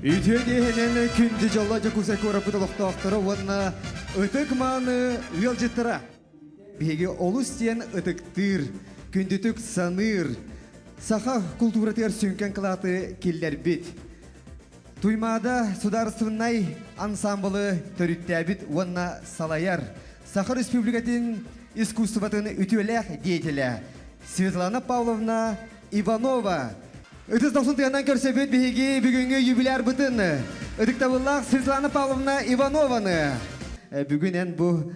Ütüdehenen kündü jalla jakusa korapıda loqtaqtara wanna ıtık manı yılcıtıra. Bege olus diyen ıtıktır, kündütük sanır. Saha kultura ter sünken kılatı killer bit. Tuymada sudarstvenay ansamblı törüttəbit wanna salayar. Saha Республикатын искусстватын ütüləh deyetilə. Светлана Павловна Иванова. Ötüz 90 көрсөбөт беги бүгүнгү юбилер бытын. Ыдыктабыллах Светлана Павловна Иванованы. Бүгүнен бу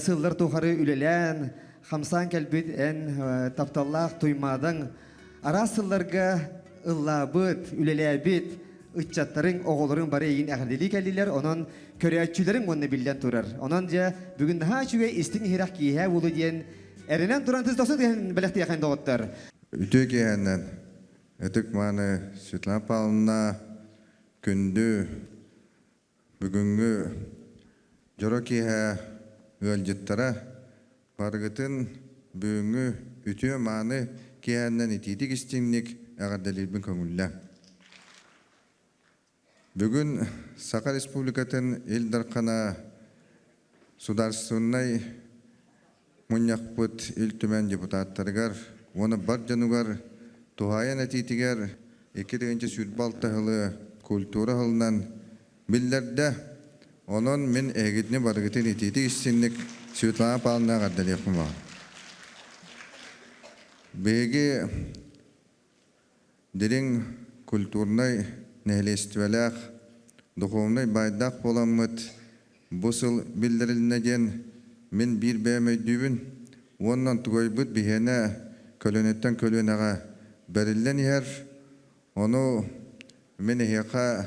сыллар тухары үлелен, хамсан келбит эн тапталлах туймадың ара сылларга ыллабыт, үлелебит, ытчаттарын, оголорун бары егин әгердели келдилер, онон көрөтчүлөрүн онны билден турар. Онон же бүгүн ха чуге истин хирак кие болу диен эренен туран 90 деген белекти якын доготтор. Ütügenen Ötük mani Svetlana Pavlovna kündü bugünkü jorokihe öljittara bargıtın bugünkü ütü mani kiyenden itidik istinlik ağardalilbin köngülle. Bugün Sakha Respublikatın il darkana sudarstvenay munyakpıt il tümen deputatlargar onu bar janugar Tuhaya netitiger 2. sütbalta hılı kultura hılından billerde onun min egidini bargıtı netiti istinlik Svetlana Pavlovna gardal yapma. Begi dirin kulturnay nehlestivelak duhovnay baydak bolamıt busıl bildirilnegen min bir beğmeydübün ondan tugoybut bihene kölönetten kölöneğe Berillen yer, onu meneheka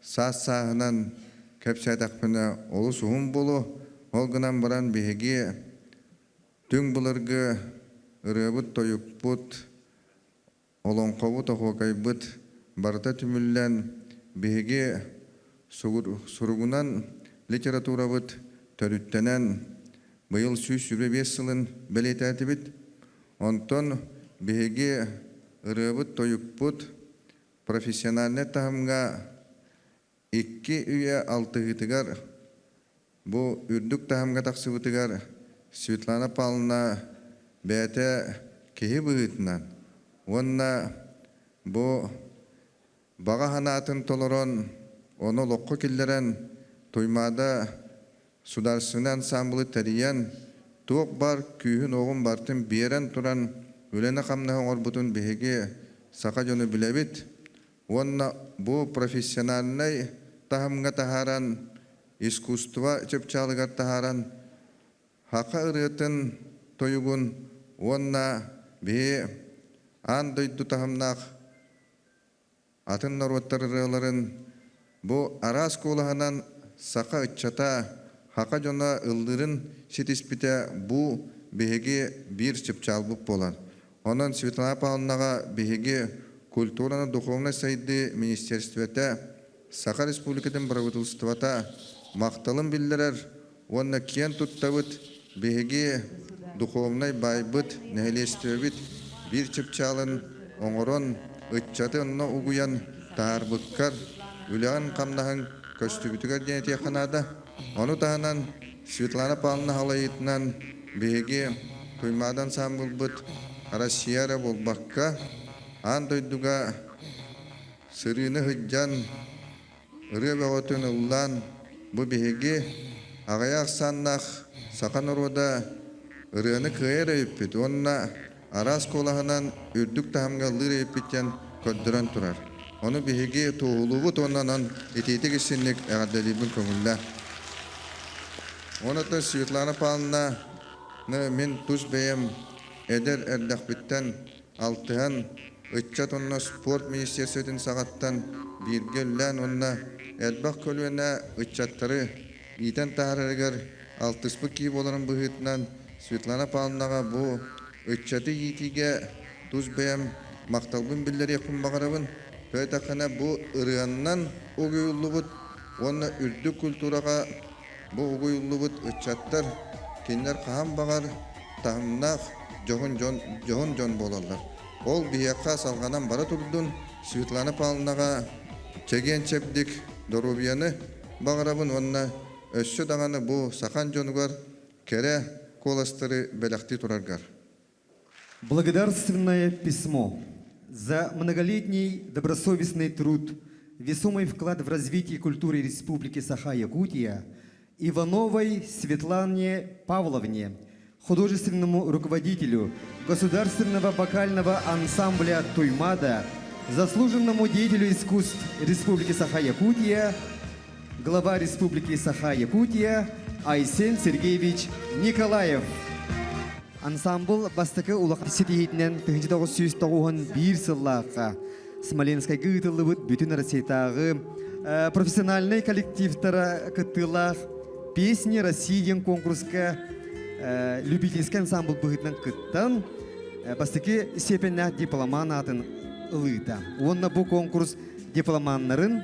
sağ-sağınan kepsaydak-pına olu suhum bolu, olgınan baran behegi tüm bulargı ırıbıt toyukbut, olonqobut oqoqaybıt, barda tümüllen behegi surugunan literaturabıt törüttenen bıyıl süs-süre 5 yılın beleytatibit, onton behegi ırıbıt toyukbut profesyonalne tahamga 2 üye 6 hıtıgar bu ürdük tahamga taksıbıtıgar Svetlana Pavlovna bete kehi bıhıtından onna bu bağa hanatın toloron onu lokko killeren tuymada sudarsın ansamblı teriyen tuğuk bar kühün oğun bartın biyeren turan Ülene kamnağın orbutun behegi saka jonu bilebit. Onna bu profesyonalnay tahamga taharan, iskustva çöpçalıgar taharan, haka ırıtın toyugun onna behe an doydu tahamnaq atın norvattarıların bu aras kolahanan saka ıççata haka jona ıldırın şitispite bu behegi bir çöpçalbıp bolan. Onun Svetlana Pavlovnaga behegi kulturana духовный сайды министерствете Sakha Respublikатын правительствата мақталын биллерер, онна кен туттабыт behegi духовный байбыт нәхелестебит bir чыпчалын оңорон ытчаты онна угуян таарбыккар үләган камнахын көстүбүтүгер денете ханада. Onu таһанан Svetlana Pavlovna халайытынан behegi туймадан самбылбыт Россияра болбаққа андойдуга сырыны хыджан ырыбы отын ұллан бұ беге ағаяқ саннақ сақан ұрода ырыны күйер өйіппет. Онна арас колағынан үрдік тағымға лыр өйіппеттен көддірін тұрар. Оны беге тоғылуғыт оннан етейтік ішінлік әғадалибін көңілі. Онаты Svetlana Pavlovna мен тұз бәйім Eder erdakbitten altıhan ıççat onna sport ministersiyetinin sağattan bir göllen onna edbak kölüne ıççatları iten taharıgar altıspı ki boların bıhıtından Svetlana Pavlovnaga bu ıççatı yitige tuz beyem maktalbın billeri yakın bakarabın pöytakana bu ırıyandan uğuyullubut onna ürdü kulturaga bu uğuyullubut ıççatlar kinler kaham bakar tahımnaq Johon bolarlar. Ol biyakka salganan bara turdun Svetlana Pavlovnaga чеген чепдик дорубияны бағарабын онна өссі дағаны бұ сақан жонугар кере коластыры беляхти тураргар. Благодарственное письмо за многолетний добросовестный труд, весомый вклад в развитие культуры Республики Саха-Якутия Ивановой Светлане Павловне, художественному руководителю Государственного вокального ансамбля «Туймада», заслуженному деятелю искусств Республики Саха-Якутия, глава Республики Саха-Якутия Айсен Сергеевич Николаев. Ансамбл бастықы улақ сетейетінен 1991 сыллаққа Смоленскай гытылы бұд бүтін Россиятағы профессиональный коллективтара кыттылақ песни Россияден конкурска любительский ансамбл бұғытнан кыттан бастықы сепеннақ дипломан атын ылыта. Онна бұл конкурс дипломанларын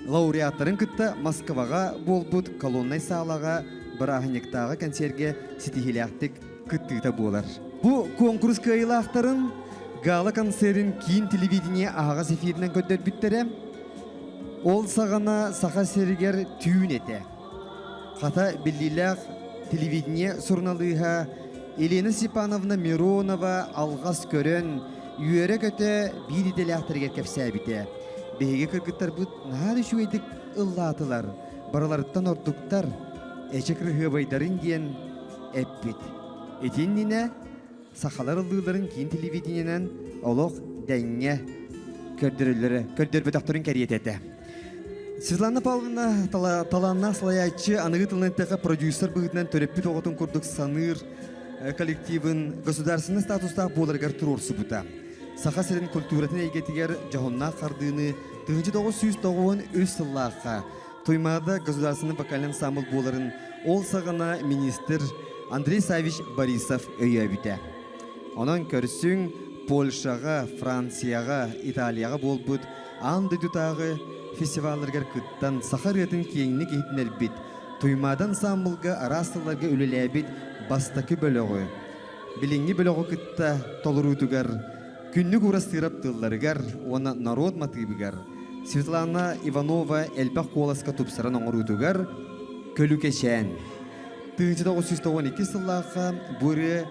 лауреаттарын кытта Москваға болбуд колоннай салаға Бараханектағы концертге сетихиляқтық күттігі болар. Бұл конкурс кайылақтарын гала концертін кейін телевидение ағас эфирінен көттер бүттері. Ол сағана сақа сергер түйін еті. Қата біліліғ телевидение сұрналыға Елена Степановна Миронова алғас көрін үйері көті бір еделіқтіргер кәпсә біті. Беге кіргіттар бұд нағады шуайдық ұллатылар, бараларыттан ордуктар. Эчек рыхыбайдарын ден әппет. Етенніне сақалар ұлдыларын кейін телевидениенен олық дәңе көрдірбет ақтырын кәриет еті. Светлана Павловна таланна слаячы анығы тәқі продюсер бұғытынан төреппет оғытын көрдік саныр коллективін государственный статуста боларғар тұрорсы бұта. Сақа сәрін культуратын әйгетігер жағынна қардыны 1909 өз сыллаққа Туймада государственный вокальный ансамбль боларын ол сағана министр Андрей Савич Борисов өйәбіті. Онан көрсің Польшаға, Францияға, Италияға болбыд анды дүтағы фестивалыргар күттан сақар етін кеңіне кейтін әлбет. Туймадан ансамблға арастыларға өлеләбет бастақы бөліғі. Біліңі бөліғі күтті толырутығар, күннік ұрастырап тылларығар, оны народ матыбығар. Светлана Иванова әлбақ қоласқа тұпсыран оңырудығар көлі кешен. 1912 сыллаға бұры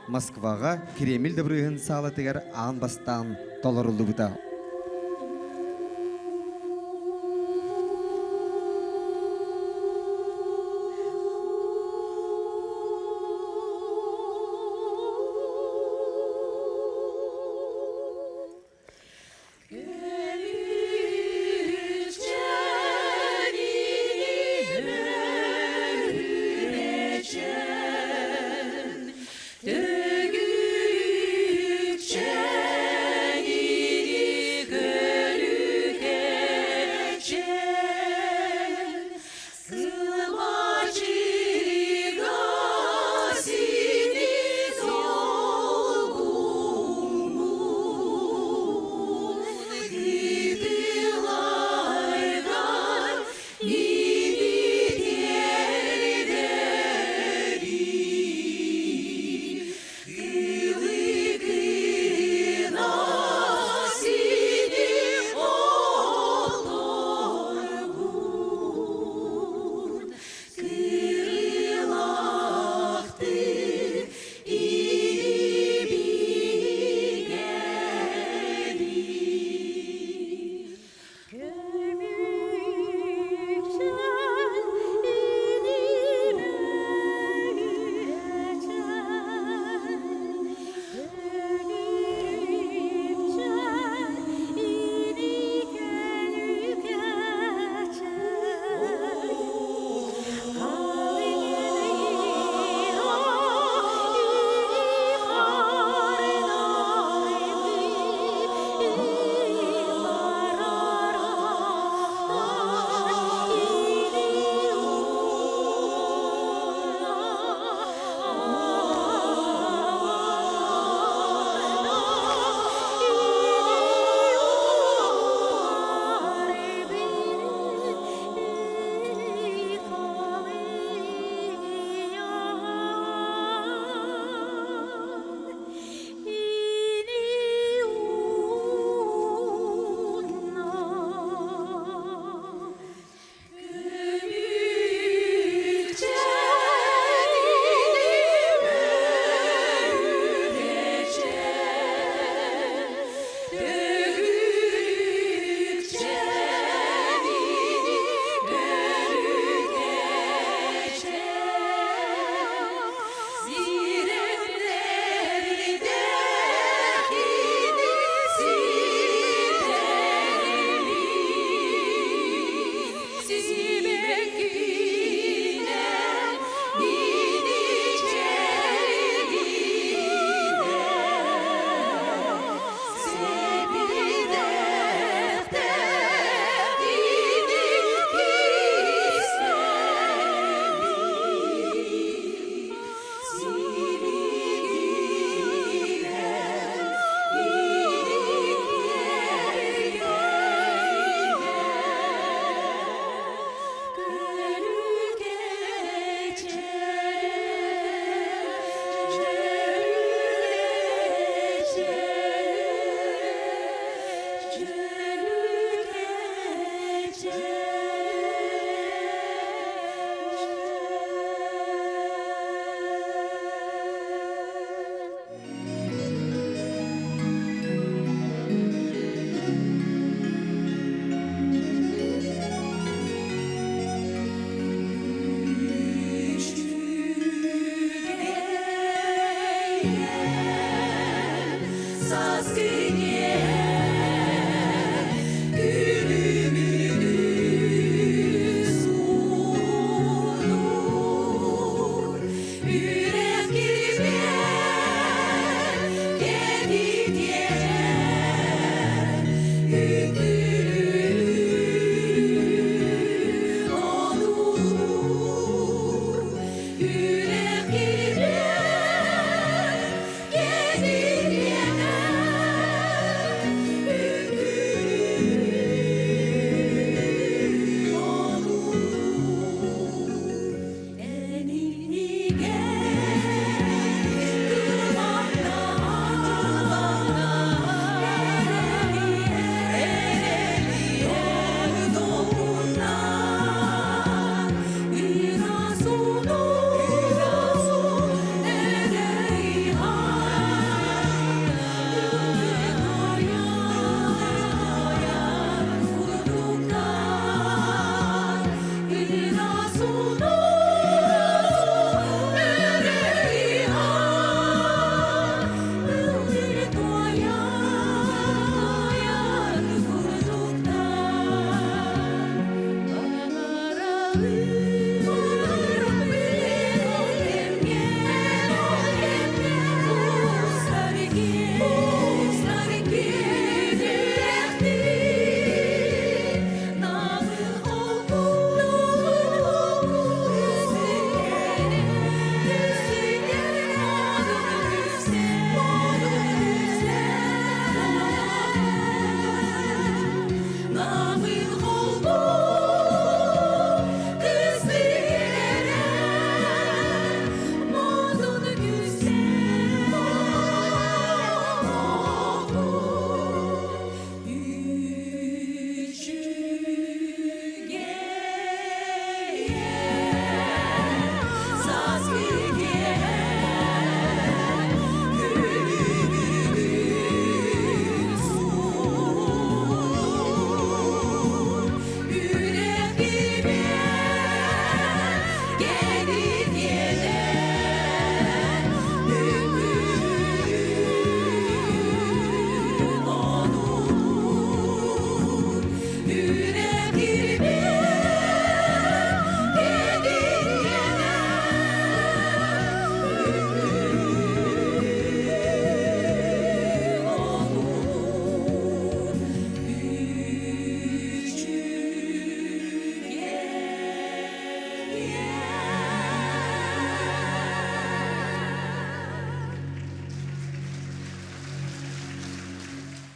Москваға Кремль дабырығын сағалатығар ан бастан толырылды бұта.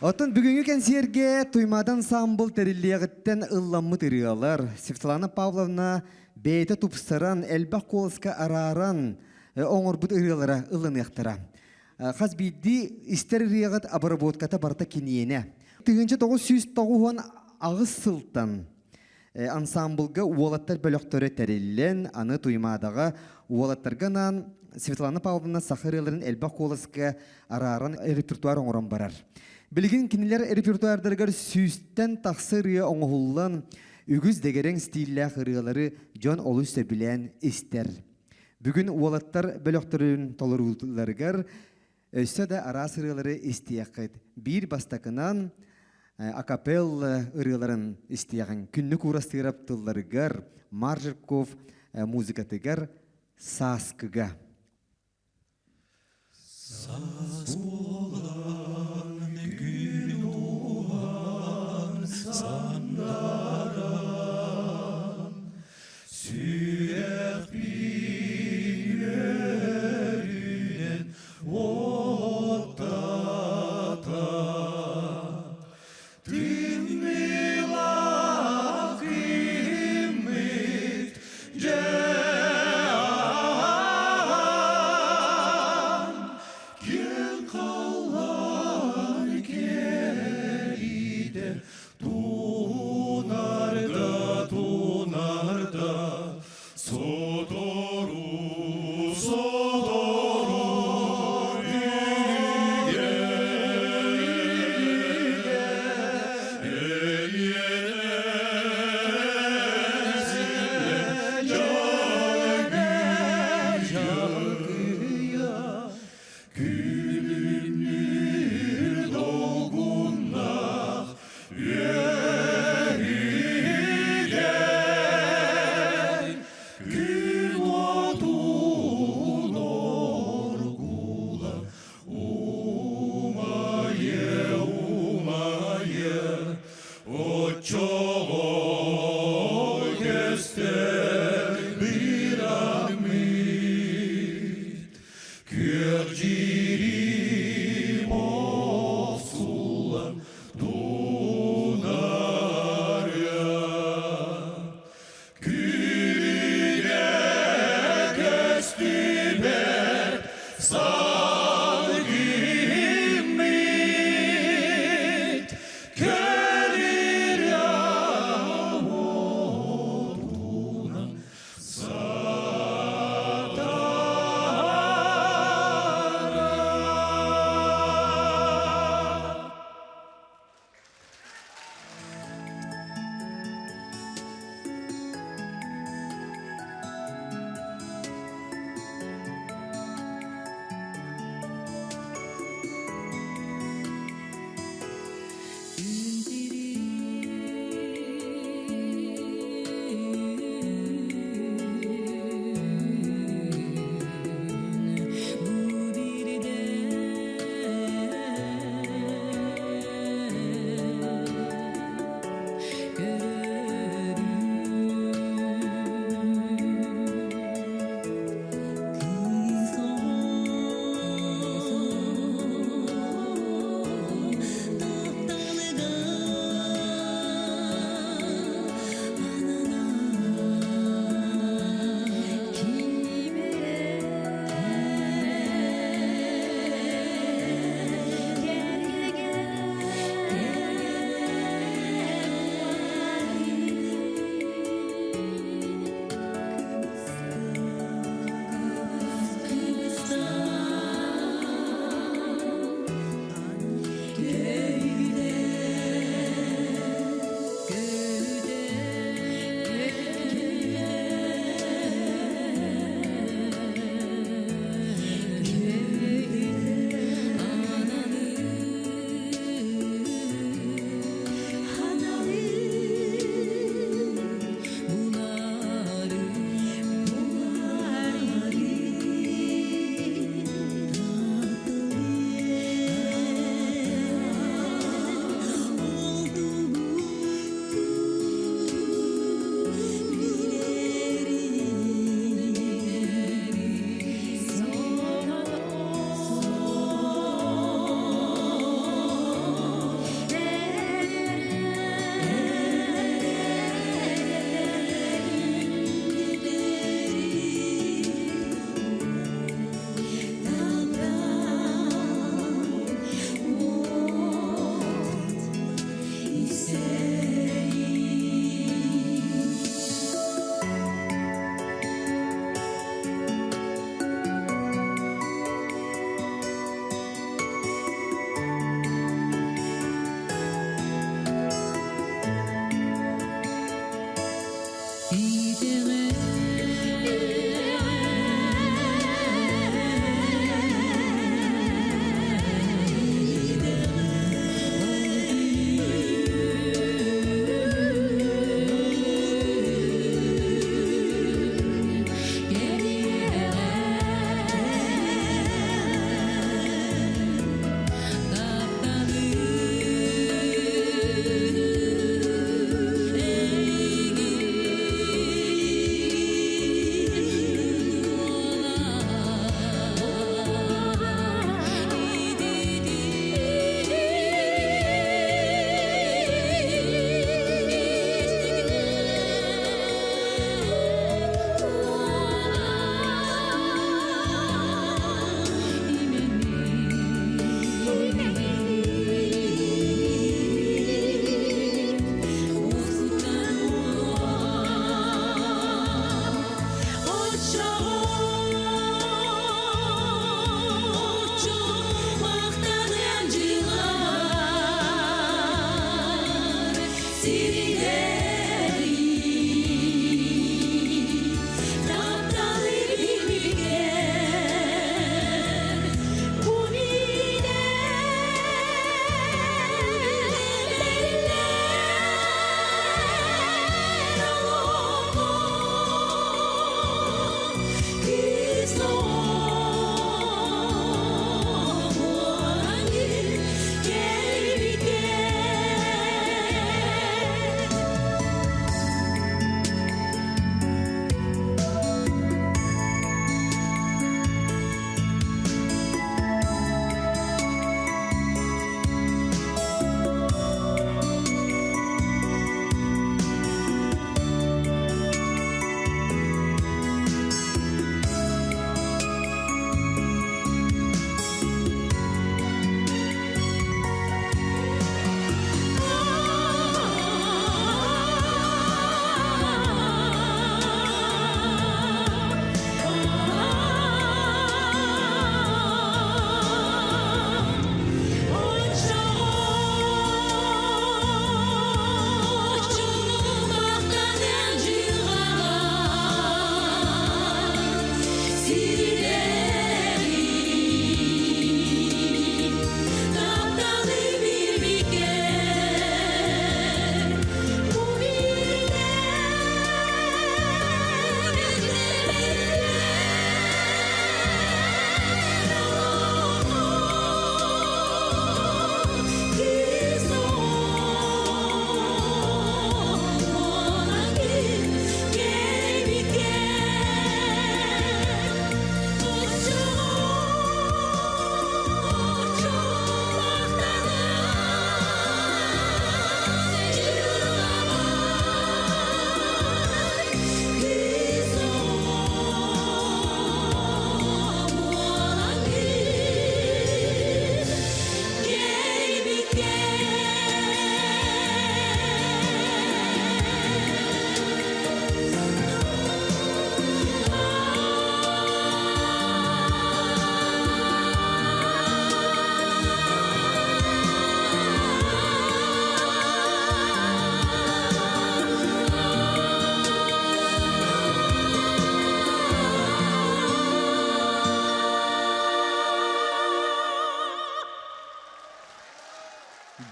Отын бүгінгі консерге туймадан самбыл тәріллиғіттен ылламы тырыалар. Светлана Павловна бейті тупсаран, әлбақ қолысқа араран оңыр бұд ырыалара ылын яқтыра. Қаз бейді істер ырыағыт абыработката барта кенейіне. Тығынчы 909 ағыз сылтан ансамблға уолаттар бөліқтөрі тәреллен, аны туймадаға уолаттарғанан Светлана Павловна сақырыларын әлбақ қолысқа араран репертуар оңыран барар. Білген кенелер репертуардырғар сүйістен тақсы рыя оңғылан үгіз дегерен стилля қырылары Джон Олусы білен істер. Бүгін уолаттар бөліқтөрін толыруларығар өсі де арас ырылары істияқыд. Bir бастақынан акапел ырыларын істияғын. Күнні құрастырап тұлларығар Маржырков музыкатығар Саскыға. Сас болан күн оған сандаран сүйек бейерінен оттата тымилақ имит жан күн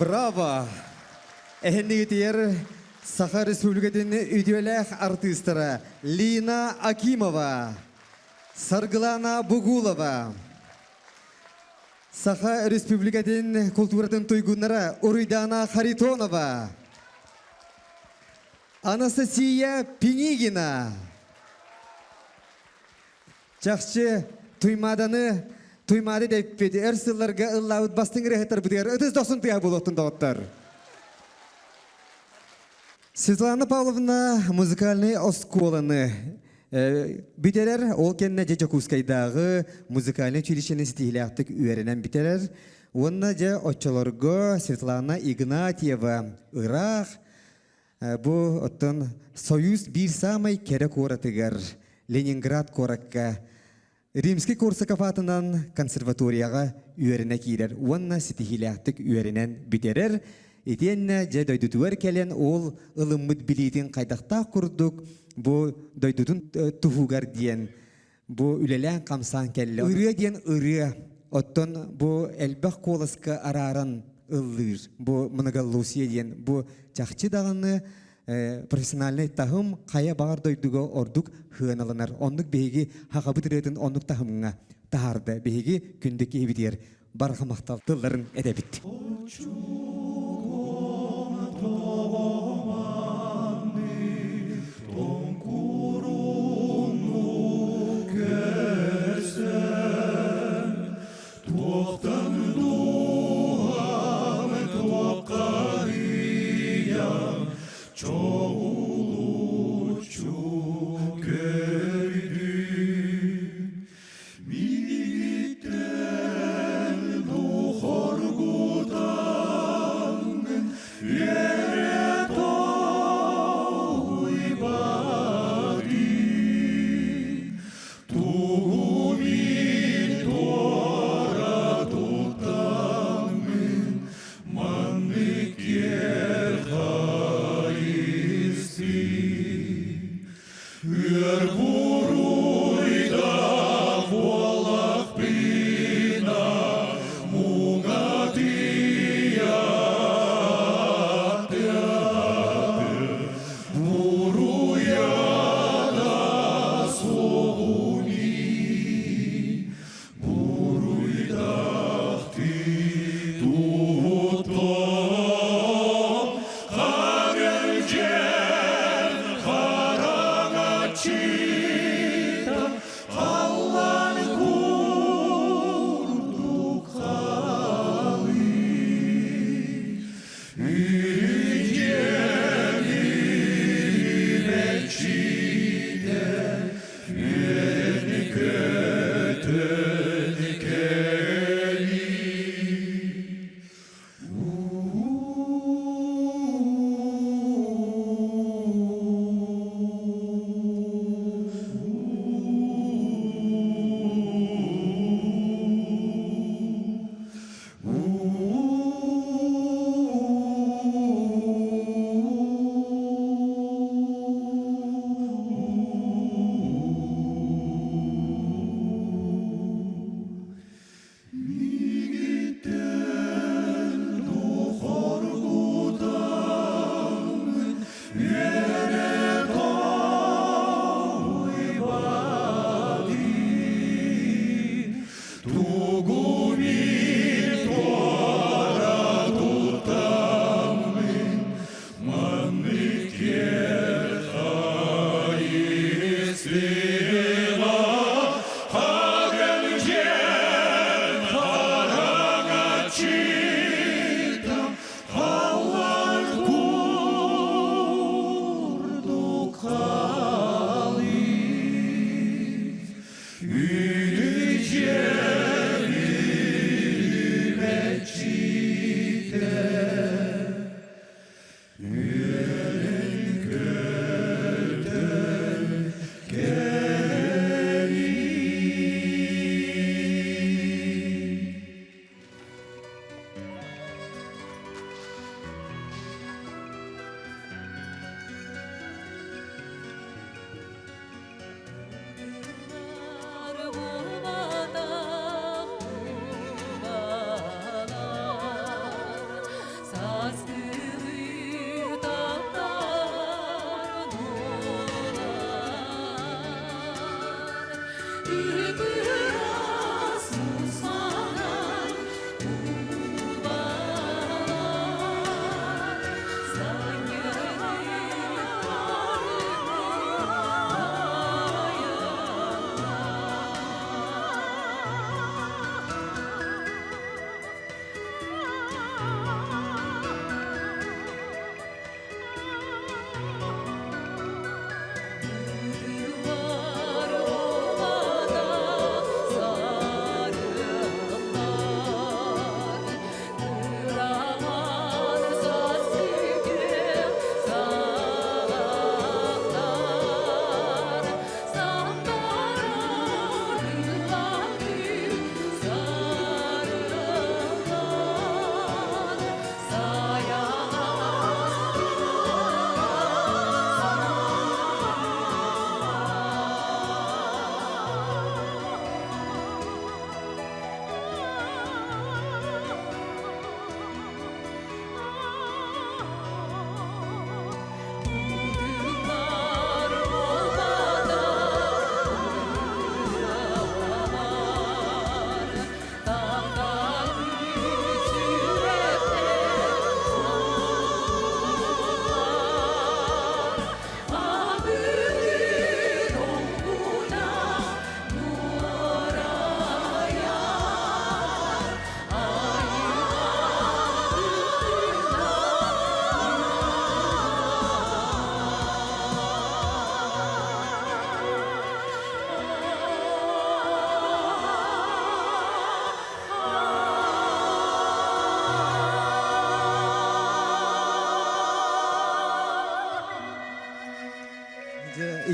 Браво! Эхеннигитер Саха Республикатын үдүөлэх артистара Лина Акимова, Сарглана Бугулова, Саха Республикатын культуратын туйгуннара Уридана Харитонова, Анастасия Пенигина. Чакчы туймады деп беді. Әрсілерге ұллауыт бастың рехеттер бұдығар. Өтіз досын тұя болуқтың доғыттар. Светлана Павловна музыкальный осколаны. Бітерер, ол кенне Жечокускайдағы музыкальный училищені стихиляқтық үйерінен бітерер. Онна же отчаларго Светлана Игнатьева Ирақ. Бұ оттын Союз бір самай керек оратығар. Ленинград коракка. Римский Корсаков атынан консерваторияға үйеріне кейдер. Онна стихиляқтық үйерінен бітерер. Етенне же дойдутуар келен ол ылыммыт билейтін қайдақта құрдық. Бұ дойдутын тұхуғар дейін. Бұ үлелен қамсан келі. Үрі дейін үрі. Оттон бұ әлбәқ қолысқа араран ыллыр. Бұ мұныгаллусия дейін. Бұ чақчы дағаны профессиональный тахым қая бағар дойдуға ордық хыаналанар. Онлық бейгі хақабы түретін онлық тахымыңа тахарды. Бейгі күндік ебідер барға мақталтыларын әдәбітті.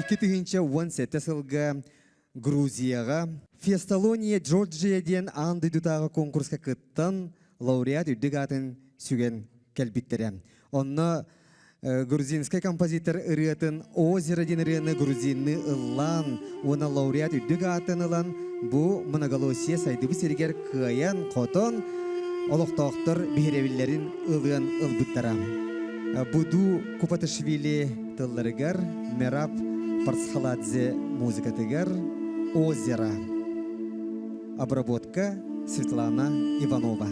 Iki tühünçe 17 сылга Грузияға Фесталония Джорджияден анды дутағы конкурска кыттан лауреат үддік атын сүген кәлбиттері. Онна грузинский композитор ырыатын Озеро ден ырыаны грузинны ыллан, она лауреат үддік атын ылан бұ моноголосия сайдыбы сергер кыян қотон олықтақтыр бейревелерін ылыан ылбыттара. Буду Купатышвили тылларыгар, Мераб Парцхаладзе музыкатыгар, Озеро. Обработка Светлана Иванова.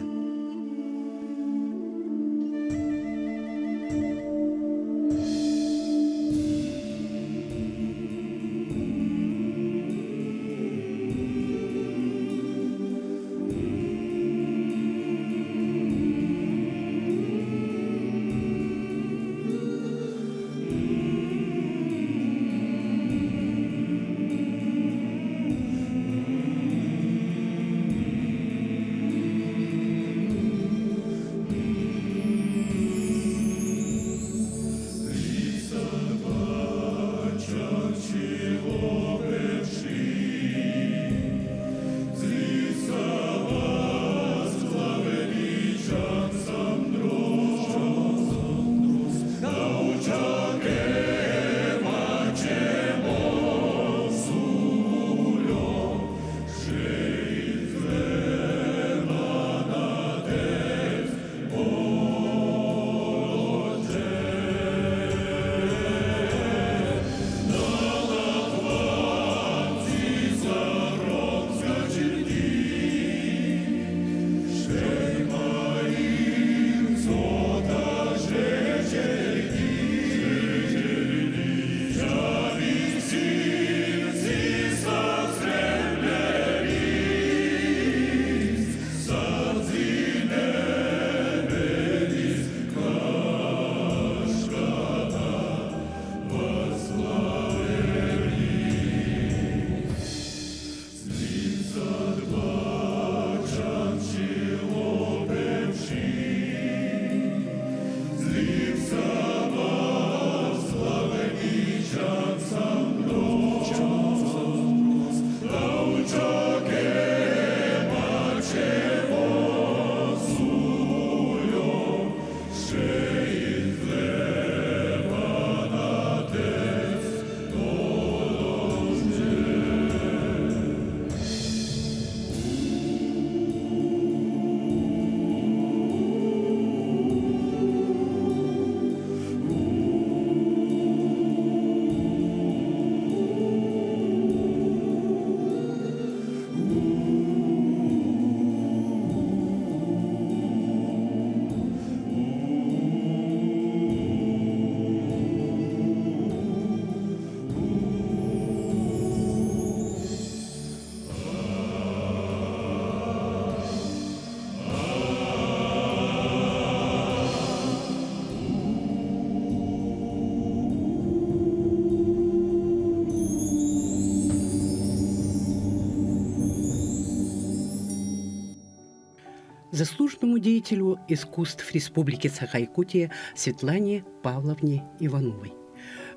заслуженному деятелю искусств Республики Саха-Якутия Светлане Павловне Ивановой.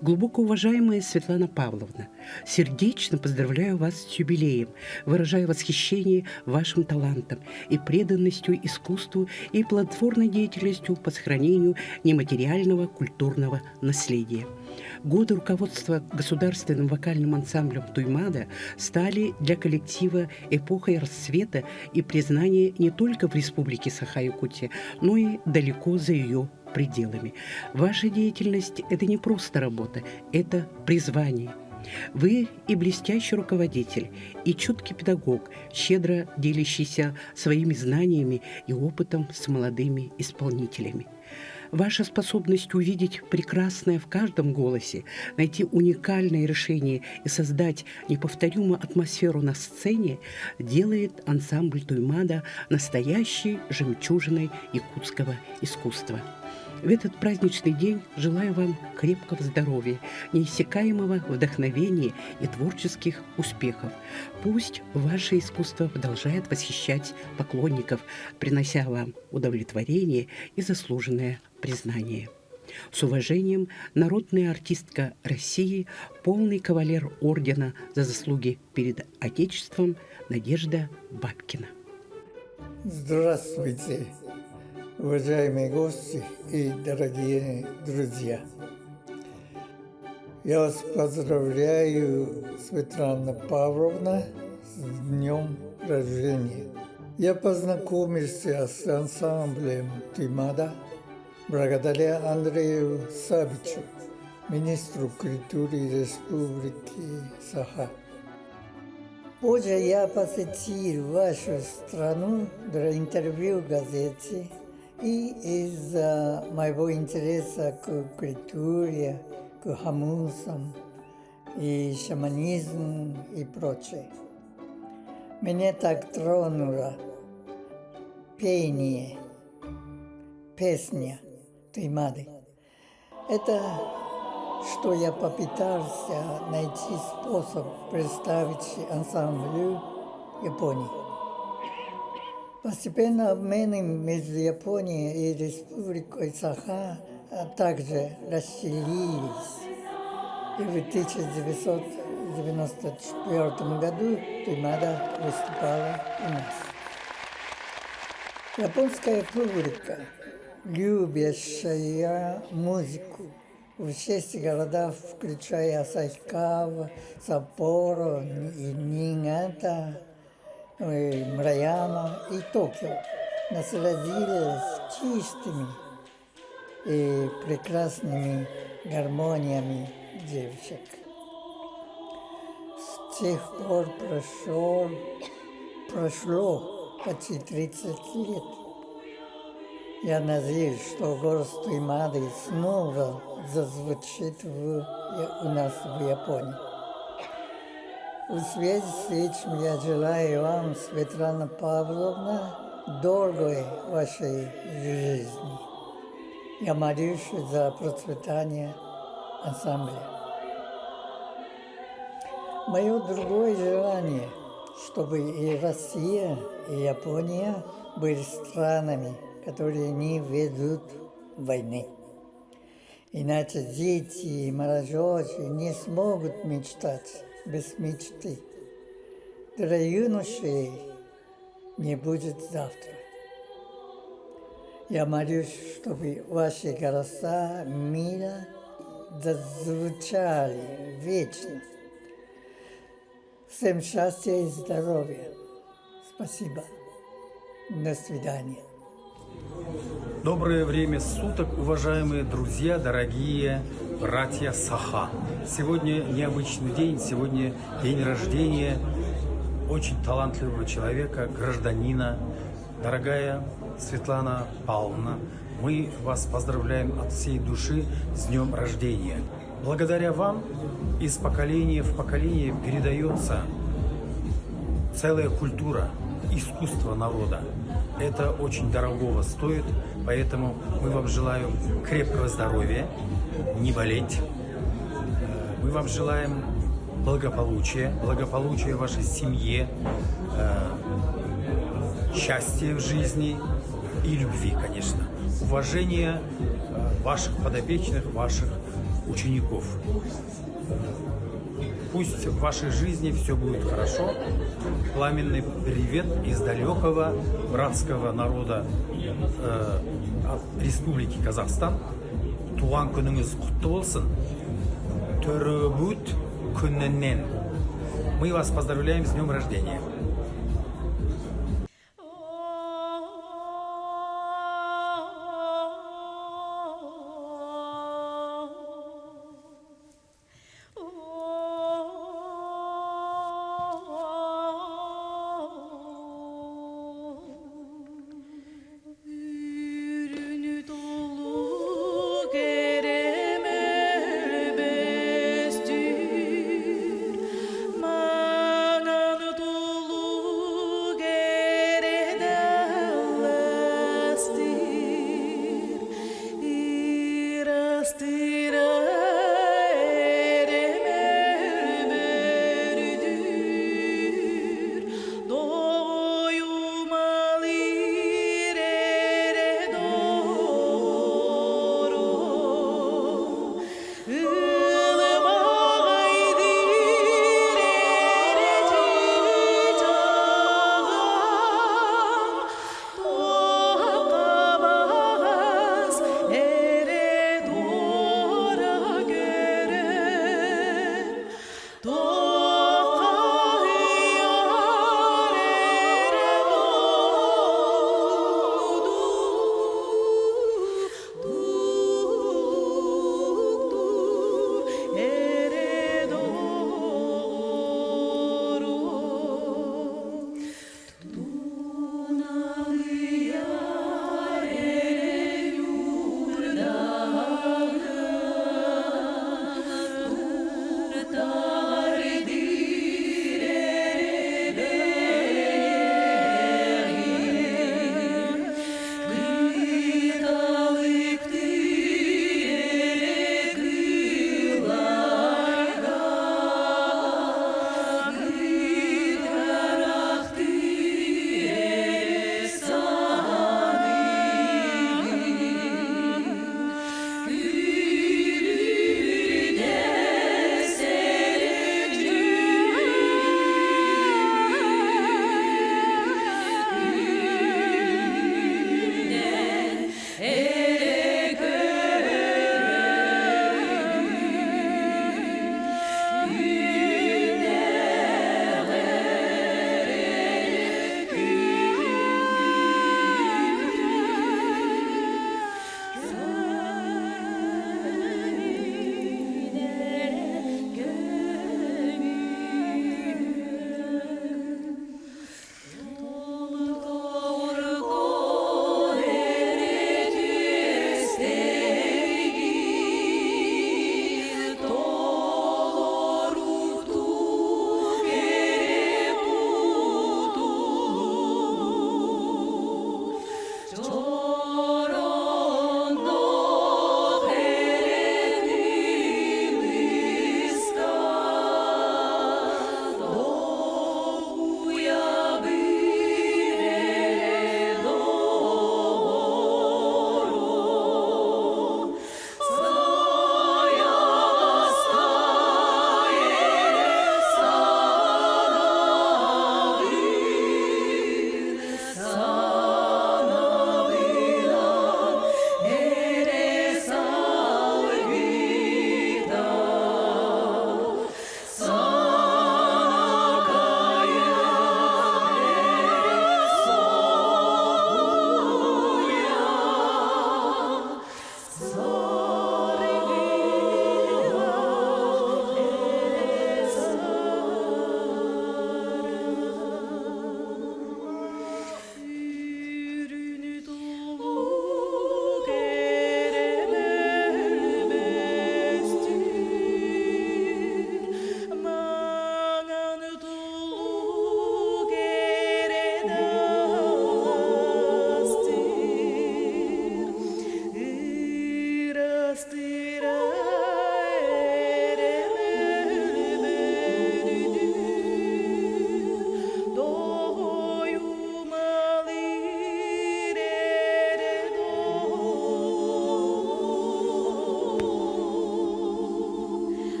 Глубоко уважаемая Светлана Павловна, сердечно поздравляю вас с юбилеем, выражаю восхищение вашим талантом и преданностью искусству и плодотворной деятельностью по сохранению нематериального культурного наследия. Годы руководства государственным вокальным ансамблем «Туймада» стали для коллектива эпохой расцвета и признания не только в Республике Саха-Якутия, но и далеко за ее пределами. Ваша деятельность – это не просто работа, это призвание. Вы и блестящий руководитель, и чуткий педагог, щедро делящийся своими знаниями и опытом с молодыми исполнителями. Ваша способность увидеть прекрасное в каждом голосе, найти уникальное решение и создать неповторимую атмосферу на сцене делает ансамбль «Туймада» настоящей жемчужиной якутского искусства. В этот праздничный день желаю вам крепкого здоровья, неиссякаемого вдохновения и творческих успехов. Пусть ваше искусство продолжает восхищать поклонников, принося вам удовлетворение и заслуженное признание. С уважением, народная артистка России, полный кавалер ордена за заслуги перед Отечеством Надежда Бабкина. Здравствуйте, уважаемые гости и дорогие друзья. Я вас поздравляю, Светлана Павловна, с днем рождения. Я познакомился с ансамблем «Туймада» благодаря Андрею Савичу, министру культуры Республики Саха. Позже я посетил вашу страну для интервью в газете, и из-за моего интереса к культуре, к хамусам и шаманизму и прочее. Меня так тронуло пение, песня Туймады. Это что я попытался найти способ представить ансамблю Японии. Постепенно обмены между Японией и Республикой Саха также расширились. И в 1994 году Туймада выступала у нас. Японская публика, любящая музыку, в 6 городах, включая Асахикава, Саппоро, Ниигата, Мураяма и Токио, насладились чистыми и прекрасными гармониями девочек. С тех пор прошло почти 30 лет. Я надеюсь, что голос Туймады снова зазвучит у нас в Японии. В связи с этим я желаю вам, Светлана Павловна, долгой вашей жизни. Я молюсь за процветание ансамбля. Мое другое желание, чтобы и Россия, и Япония были странами, которые не ведут войны. Иначе дети и молодежь не смогут мечтать без мечты. Для юношей не будет завтра. Я молюсь, чтобы ваши голоса мира зазвучали вечно. Всем счастья и здоровья. Спасибо. До свидания. Доброе время суток, уважаемые друзья, дорогие братья Саха. Сегодня необычный день, сегодня день рождения очень талантливого человека, гражданина. Дорогая Светлана Павловна, мы вас поздравляем от всей души с днем рождения. Благодаря вам из поколения в поколение передается целая культура, искусство народа. Это очень дорогого стоит, поэтому мы вам желаем крепкого здоровья, не болеть. Мы вам желаем благополучия в вашей семье, счастья в жизни и любви, конечно. Уважение ваших подопечных, ваших учеников. Пусть в вашей жизни все будет хорошо. Пламенный привет из далекого братского народа Республики Казахстан. Туған күніңіз құтты болсын. Төрөбут күнінен. Мы вас поздравляем с днем рождения.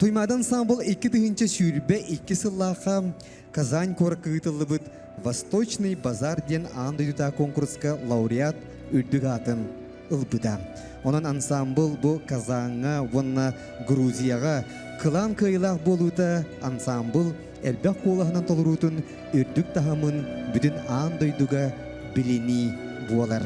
Туймадан самбыл 2 тыгынча сүйрбе 2 сыллаха Казань коркытылыбыт Восточный базар ден андыюта конкурска лауреат үрдүк атын ылбыта. Онан ансамбыл бу Казанга, вонна Грузияга кылан кыйлах болута ансамбыл элбек колахынан толурутун үрдүк тахамын бүтүн андыйдуга билини буолар.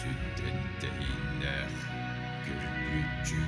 Sütten tehinneх, kürkütçü